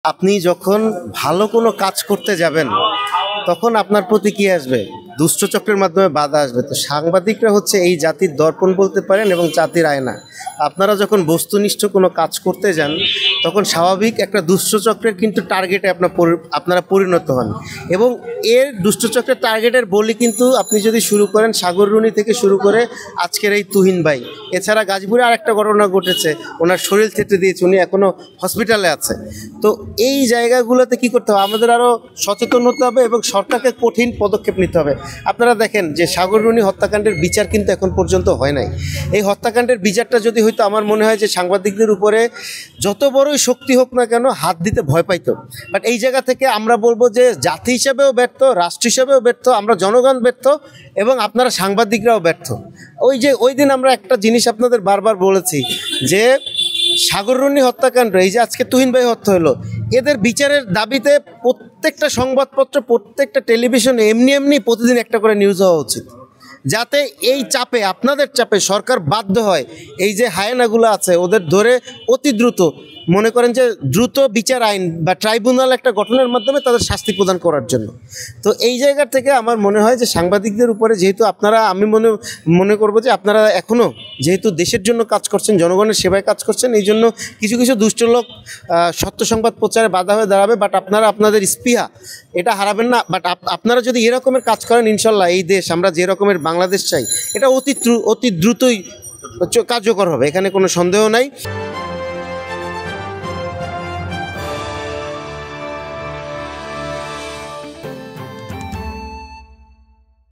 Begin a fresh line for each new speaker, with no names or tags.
আপনি যখন ভালো কোনো কাজ করতে যাবেন তখন আপনার প্রতি কি আসবে? দুষ্টচক্রের মাধ্যমে বাধা আসবে। তো সাংবাদিকরা হচ্ছে এই জাতির দর্পণ বলতে পারেন এবং জাতির আয়না। আপনারা যখন বস্তুনিষ্ঠ কোনো কাজ করতে যান তখন স্বাভাবিক একটা দুষ্টচক্রের কিন্তু টার্গেটে আপনারা পরিণত হন এবং এর দুষ্টচক্রের টার্গেটের বলি কিন্তু আপনি যদি শুরু করেন সাগররুনি থেকে শুরু করে আজকের এই তুহিন ভাই, এছাড়া গাজীপুরে আরেকটা ঘটনা ঘটেছে, ওনার শরীর থেতে দিয়েছে, উনি এখনও হসপিটালে আছে। তো এই জায়গাগুলোতে কি করতে হবে? আমাদের আরও সচেতন হতে হবে এবং সরকারকে কঠিন পদক্ষেপ নিতে হবে। আপনারা দেখেন যে সাগররুনি হত্যাকাণ্ডের বিচার কিন্তু এখন পর্যন্ত হয় নাই। এই হত্যাকাণ্ডের বিচারটা যদি হয়তো আমার মনে হয় যে সাংবাদিকদের উপরে যত বড়ই শক্তি হোক না কেন হাত দিতে ভয় পাইতো। বাট এই জায়গা থেকে আমরা বলবো যে জাতি হিসেবেও ব্যর্থ, রাষ্ট্র হিসেবেও ব্যর্থ, আমরা জনগণ ব্যর্থ এবং আপনারা সাংবাদিকরাও ব্যর্থ। ওই দিন আমরা একটা জিনিস আপনাদের বারবার বলেছি যে সাগররুনি হত্যাকাণ্ড, এই যে আজকে তুহিন ভাই হত্যা হলো, এদের বিচারের দাবিতে প্রত্যেকটা সংবাদপত্র, প্রত্যেকটা টেলিভিশনে এমনি প্রতিদিন একটা করে নিউজ হওয়া উচিত, যাতে এই চাপে, আপনাদের চাপে সরকার বাধ্য হয় এই যে হায়েনাগুলো আছে ওদের ধরে অতি দ্রুত, মনে করেন যে দ্রুত বিচার আইন বা ট্রাইব্যুনাল একটা গঠনের মাধ্যমে তাদের শাস্তি প্রদান করার জন্য। তো এই জায়গা থেকে আমার মনে হয় যে সাংবাদিকদের উপরে যেহেতু আমি মনে করব যে আপনারা এখনও যেহেতু দেশের জন্য কাজ করছেন, জনগণের সেবায় কাজ করছেন, এই জন্য কিছু দুষ্ট লোক সত্য সংবাদ প্রচারে বাধা হয়ে দাঁড়াবে। বাট আপনারা আপনাদের স্পৃহা এটা হারাবেন না। বাট আপনারা যদি এরকমের কাজ করেন, ইনশাল্লাহ এই দেশ, আমরা যে রকমের বাংলাদেশ চাই, এটা অতি দ্রুতই কার্যকর হবে, এখানে কোনো সন্দেহ নাই।